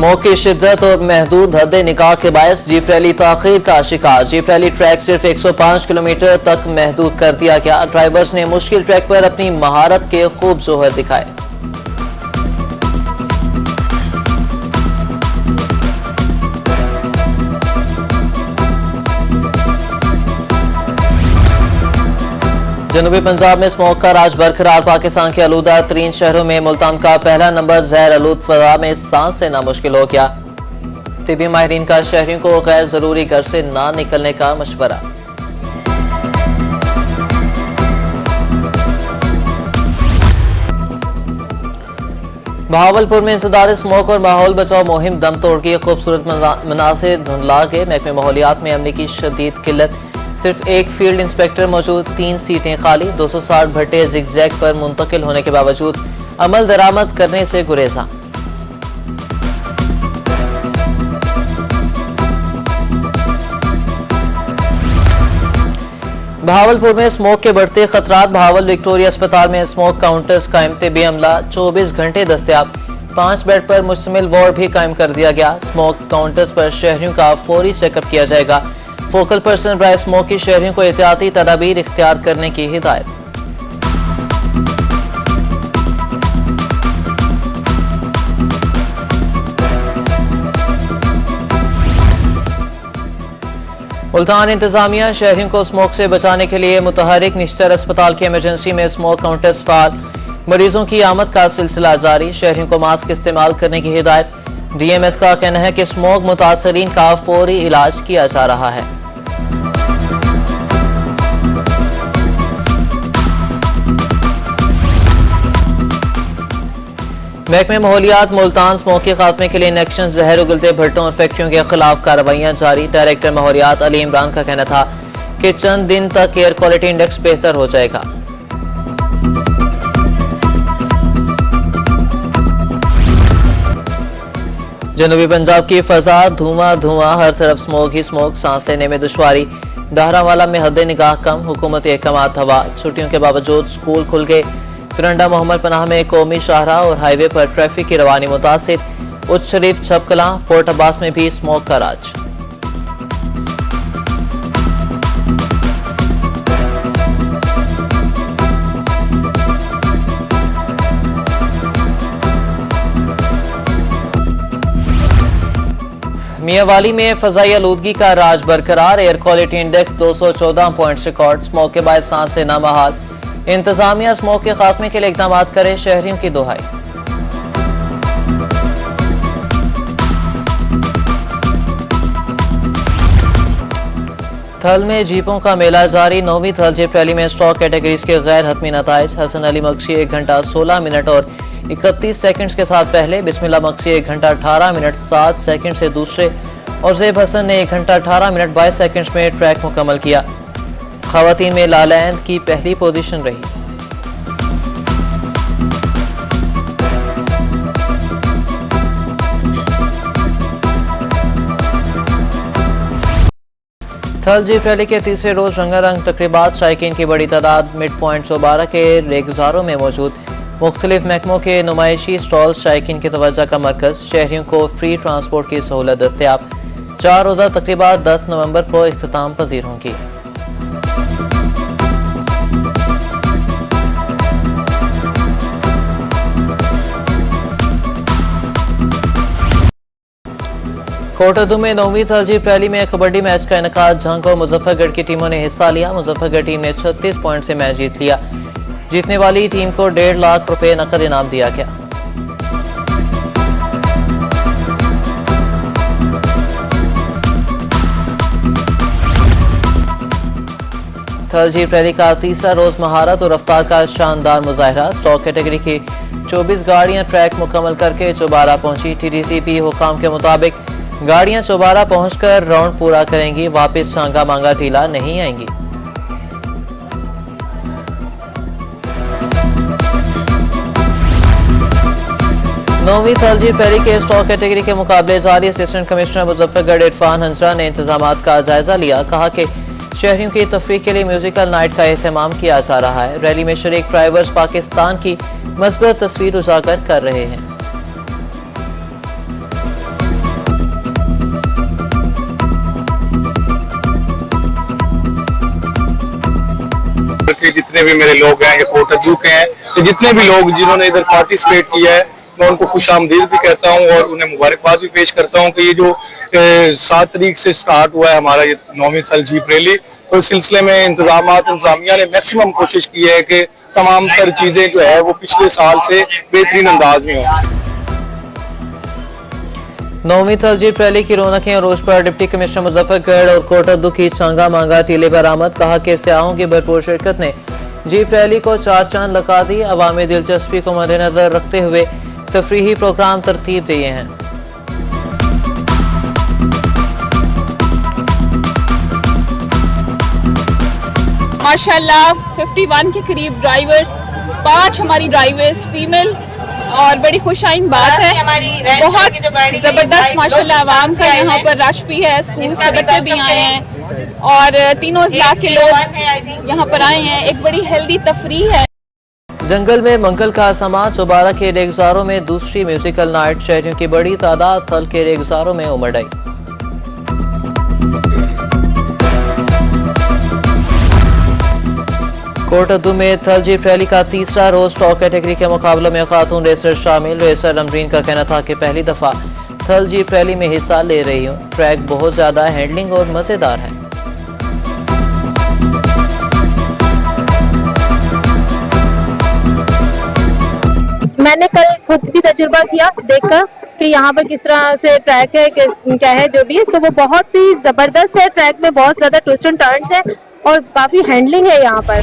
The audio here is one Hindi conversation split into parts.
स्मोक की शिद्दत और महदूद हद निगाह के बायस जीप रैली ताखीर का शिकार। जीप रैली ट्रैक सिर्फ 105 किलोमीटर तक महदूद कर दिया गया। ड्राइवर्स ने मुश्किल ट्रैक पर अपनी महारत के खूब जोहर दिखाए। जनूबी पंजाब में स्मोक का राज बरकरार। पाकिस्तान के आलूदा तरीन शहरों में मुल्तान का पहला नंबर जहर आलूद फजा में सांस लेना मुश्किल हो गया। तिबी माहिरीन का शहरियों को गैर जरूरी घर से ना निकलने का मशवरा। बहावलपुर में इंसदाद स्मोक और माहौल बचाओ मुहिम दम तोड़ गई। खूबसूरत मनासिर धुंधला के महकमे माहौलियात में अमले की शदीद किल्लत। सिर्फ एक फील्ड इंस्पेक्टर मौजूद, 3 सीटें खाली। 260 भट्टे जिगजैग पर मुंतकिल होने के बावजूद अमल दरामद करने से गुरेजा। बहावलपुर में स्मोक के बढ़ते खतरात। बहावल विक्टोरिया अस्पताल में स्मोक काउंटर्स कायम थे बेअमला। 24 घंटे दस्तयाब। 5 बेड पर मुश्तमिल वार्ड भी कायम कर दिया गया। स्मोक काउंटर्स पर शहरियों का फौरी चेकअप किया जाएगा। फोकल पर्सन बराए स्मोक की शहरियों को एहतियाती तदाबीर इख्तियार करने की हिदायत। मुल्तान इंतजामिया शहरियों को स्मोक से बचाने के लिए मुतहरिक। निश्तर अस्पताल की इमरजेंसी में स्मोक काउंटर्स फाल। मरीजों की आमद का सिलसिला जारी। शहरियों को मास्क इस्तेमाल करने की हिदायत। डीएमएस का कहना है कि स्मोक मुतासरीन का फौरी इलाज किया जा रहा है। महकमे माहौलियात मुल्तान स्मोक के खात्मे के लिए इनेक्शन। जहर उगलते भट्टों और फैक्ट्रियों के खिलाफ कार्रवाइयां जारी। डायरेक्टर माहौलियात अली इमरान का कहना था कि चंद दिन तक एयर क्वालिटी इंडेक्स बेहतर हो जाएगा। जनूबी पंजाब की फजा धुआं धुआं, हर तरफ स्मोक ही स्मोक। सांस लेने में दुश्वारी। डाहरावाला में हद निगाह कम। हुकूमती अहकामात हवा। छुट्टियों के बावजूद स्कूल खुल गए। तिरंडा मोहम्मद पनाह में कौमी शाहराह और हाईवे पर ट्रैफिक की रवानी मुतासिर। उच्च शरीफ छपकला पोर्ट अब्बास में भी स्मोक का राज। मियावाली में फजाई आलूदगी का राज बरकरार। Air quality index 214 point record. Smoke के बाद सांस लेना महाल। इंतजामिया स्मोक के खात्मे के लिए इकदाम करे, शहरियों की दुहाई। थल में जीपों का मेला जारी। 9वीं थल जीप रैली में स्टॉक कैटेगरीज के गैर हतमी नताइज। हसन अली मक्सी 1 घंटा 16 मिनट और 31 सेकंड्स के साथ पहले। बिस्मिल्लाह मक्सी 1 घंटा 18 मिनट 7 सेकंड से दूसरे और ज़ेब हसन ने 1 घंटा 18 मिनट 22 सेकंड्स में ट्रैक मुकम्मल किया। खवातीन में लालैंद की पहली पोजीशन रही। थल जीप रैली के तीसरे रोज रंगारंग तकरीबात। शायकीन की बड़ी तादाद मिड पॉइंट 112 के रेगुजारों में मौजूद। मुख्तलिफ महकमों के नुमाइशी स्टॉल शायकीन की तवज्जो का मरकज। शहरियों को फ्री ट्रांसपोर्ट की सहूलत दस्तयाब। 4 रोजा तकरीबात 10 नवंबर को इख्तिताम पजीर होंगी। कोटदू में 9वीं थल जीप रैली में कबड्डी मैच का इनकाद। झंग और मुजफ्फरगढ़ की टीमों ने हिस्सा लिया। मुजफ्फरगढ़ टीम ने 36 पॉइंट से मैच जीत लिया। जीतने वाली टीम को 1.5 लाख रुपए नकद इनाम दिया गया। थल जीप रैली का तीसरा रोज महारत और रफ्तार का शानदार मुजाहरा। स्टॉक कैटेगरी की 24 गाड़ियां ट्रैक मुकम्मल करके चौबारा पहुंची। टीडीसीपी हुकाम के मुताबिक गाड़ियां चौबारा पहुंचकर राउंड पूरा करेंगी। वापस शांगा मांगा टीला नहीं आएंगी। नौवीं थल जीप रैली के स्टॉक कैटेगरी के मुकाबले जारी। असिस्टेंट कमिश्नर मुजफ्फरगढ़ इरफान हंसरा ने इंतजामात का जायजा लिया। कहा कि शहरियों की तफरीह के लिए म्यूजिकल नाइट का एहतमाम किया जा रहा है। रैली में शरीक ड्राइवर्स पाकिस्तान की मस्बत तस्वीर उजागर कर रहे हैं। के जितने भी मेरे लोग हैं, या कोटद्दू के हैं, या जितने भी लोग जिन्होंने इधर पार्टिसिपेट किया है, मैं उनको खुशामदीद भी कहता हूं और उन्हें मुबारकबाद भी पेश करता हूं कि ये जो 7 तारीख से स्टार्ट हुआ है हमारा ये 9वीं थल जीप रैली, तो इस सिलसिले में इंतजामिया ने मैक्सिमम कोशिश की है कि तमाम तर चीजें जो है वो पिछले साल से बेहतरीन अंदाज में हो। 9वीं थल जीप रैली की रौनकें अरोज पर डिप्टी कमिश्नर मुजफ्फरगढ़ और कोटद्दू की चांगा मांगा टीले पर आमद। कहा कि सयाहों की भरपूर शिरकत ने जीप रैली को चार चांद लगा दी। अवामी दिलचस्पी को मद्देनजर रखते हुए तफरीही प्रोग्राम तरतीब दिए हैं। माशाल्लाह 51 के करीब ड्राइवर्स, 5 हमारी ड्राइवर्स फीमेल, और बड़ी खुशाइन बात है। बहुत जबरदस्त माशाल्लाह आवाम का यहाँ पर रश भी है, स्कूल से बच्चे भी आए हैं और तीनों इलाके के लोग यहाँ पर आए हैं। एक बड़ी हेल्दी तफरीह है। जंगल में मंगल का समा। चौबारा के रेगजारों में दूसरी म्यूजिकल नाइट। शहरियों की बड़ी तादाद थल के रेगजारों में उमड़ आई। कोटद्दू में थल जीप रैली का तीसरा रोज टॉप कैटेगरी के मुकाबले में खातून रेसर शामिल। रेसर रमरीन का कहना था कि पहली दफा थल जीप रैली में हिस्सा ले रही हूं। ट्रैक बहुत ज्यादा हैंडलिंग और मजेदार है। मैंने कल खुद भी तजुर्बा किया देखकर कि यहाँ पर किस तरह से ट्रैक है, क्या है जो भी है, तो वो बहुत ही जबरदस्त है। ट्रैक में बहुत ज्यादा ट्विस्ट एंड टर्न्स है और काफी हैंडलिंग है यहाँ पर।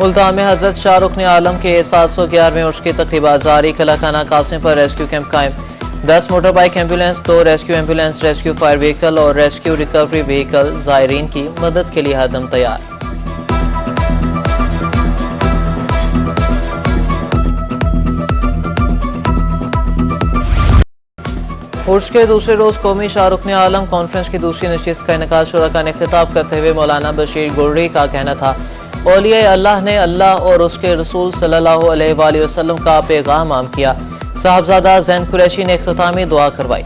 मुल्तान में हजरत शाहरुख ने आलम के 711वें उर्स की तकरीबा जारी। किलाखाना कासिम पर रेस्क्यू कैंप कायम। 10 motor bike ambulance, 2 rescue ambulance, rescue fire vehicle और रेस्क्यू रिकवरी व्हीकल जायरीन की मदद के लिए हरदम तैयार। उर्स के दूसरे रोज कौमी शाहरुख ने आलम कॉन्फ्रेंस की दूसरी नशिस्त का इनेकाद शुरा ने खिताब करते हुए मौलाना बशीर गुर्री का कहना था, औलिया अल्लाह ने अल्लाह और उसके रसूल सल्लल्लाहु अलैहि वसल्लम का पैगाम आम किया। साहबजादा जैन कुरैशी ने इख्तितामी दुआ करवाई।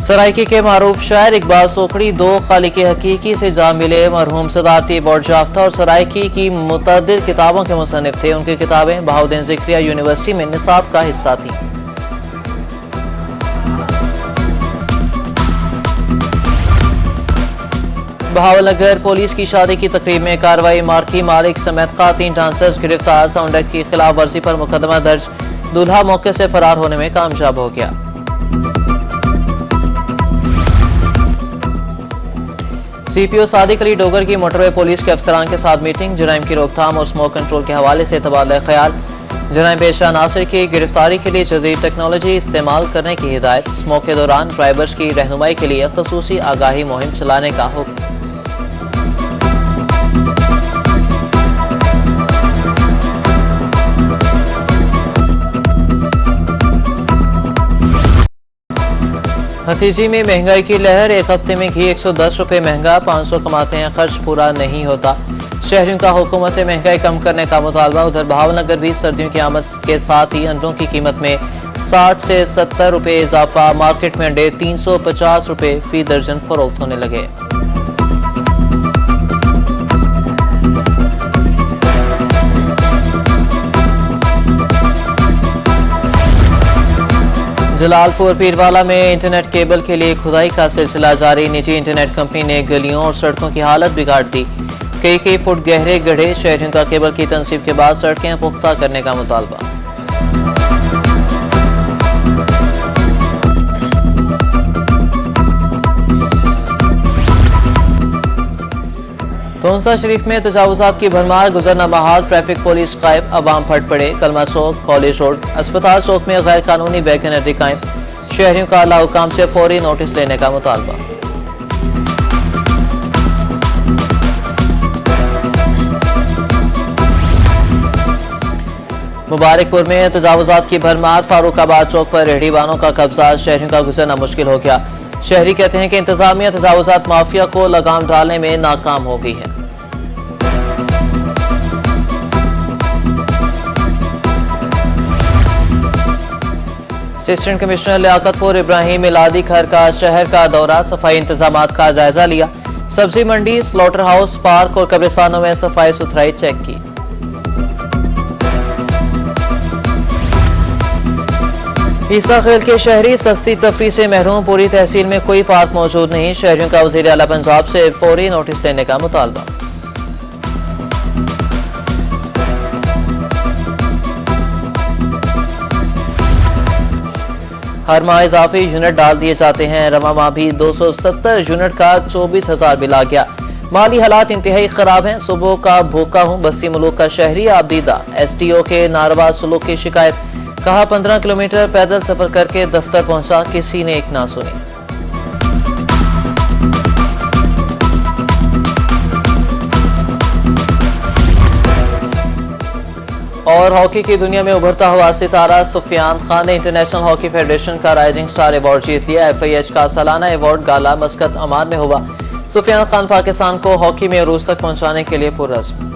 सराइकी के मारूफ शायर इकबाल सोखड़ी 2 खालिक हकीकी से जा मिले। मरहूम सदाती बोर्डजाफ्ता और सराइकी की मुतअद्दिद किताबों के मुसन्निफ थे। उनकी किताबें बहाउद्दीन ज़िक्रिया यूनिवर्सिटी में निसाब का हिस्सा थीं। बहावलनगर पुलिस की शादी की तकरीब में कार्रवाई। मार्की मालिक समेत खातीन डांसर्स गिरफ्तार। साउंड एक्ट की खिलाफ वर्जी पर मुकदमा दर्ज। दूल्हा मौके से फरार होने में कामयाब हो गया। सीपीओ सादिक अली डोगर की मोटरवे पुलिस के अफसरान के साथ मीटिंग। जराइम की रोकथाम और स्मोक कंट्रोल के हवाले से तबादला ख्याल। जराइम पेशा नासिर की गिरफ्तारी के लिए जदीद टेक्नोलॉजी इस्तेमाल करने की हिदायत। स्मोक के दौरान ड्राइवर्स की रहनुमाई के लिए खसूसी आगाही मुहिम चलाने का हुक्म। नतीजे में महंगाई की लहर। एक हफ्ते में घी 110 रुपए महंगा। 500 कमाते हैं, खर्च पूरा नहीं होता। शहरियों का हुकूमत से महंगाई कम करने का मुतालबा। उधर बहावलनगर भी सर्दियों की आमद के साथ ही अंडों की कीमत में 60 से 70 रुपए इजाफा। मार्केट में अंडे 350 रुपए फी दर्जन फरोख्त होने लगे। जलालपुर पीरवाला में इंटरनेट केबल के लिए खुदाई का सिलसिला जारी। निजी इंटरनेट कंपनी ने गलियों और सड़कों की हालत बिगाड़ दी। कई फुट गहरे गड्ढे। शहरियों का केबल की तनसीब के बाद सड़कें पुख्ता करने का मुतालबा। तोंसा शरीफ में तजावुजात की भरमार। गुजरना महाल ट्रैफिक पुलिस गायब। अवाम फट पड़े। कलमा चौक, कॉलेज रोड, अस्पताल चौक में गैर कानूनी वैगनरी कायम। शहरियों का आला हुकाम से फौरी नोटिस लेने का मुतालबा। मुबारकपुर में तजावुजात की भरमार। फारूकाबाद चौक पर रेहड़ी वालों का कब्जा। शहरियों का गुजरना मुश्किल हो गया। शहरी कहते हैं कि इंतजामिया तजावुजात माफिया को लगाम डालने में नाकाम हो गई है। असिस्टेंट कमिश्नर लियाकतपुर इब्राहिम मिलादी घर का शहर का दौरा, सफाई इंतजामात का जायजा लिया। सब्जी मंडी, स्लॉटर हाउस, पार्क और कब्रिस्तानों में सफाई सुथराई चेक की। ईसा खेल के शहरी सस्ती तफरी से महरूम, पूरी तहसील में कोई पार्क मौजूद नहीं। शहरियों का वज़ीर आला पंजाब से फौरी नोटिस देने का मुतालबा। हर माह इजाफी यूनिट डाल दिए जाते हैं। रवा माह भी 270 यूनिट का 24,000 बिल आ गया। माली हालात इंतहाई खराब हैं। सुबह का भूखा हूं, बस्ती मुल्क का शहरी आबदीदा। SDO के नारवा सलूक की शिकायत, कहा 15 किलोमीटर पैदल सफर करके दफ्तर पहुंचा, किसी ने एक ना सुनी। और हॉकी की दुनिया में उभरता हुआ सितारा सुफियान खान ने इंटरनेशनल हॉकी फेडरेशन का राइजिंग स्टार अवार्ड जीत लिया। FIH का सालाना अवार्ड गाला मस्कत अमान में हुआ। सुफियान खान पाकिस्तान को हॉकी में अरूज तक पहुंचाने के लिए पुरअज़्म।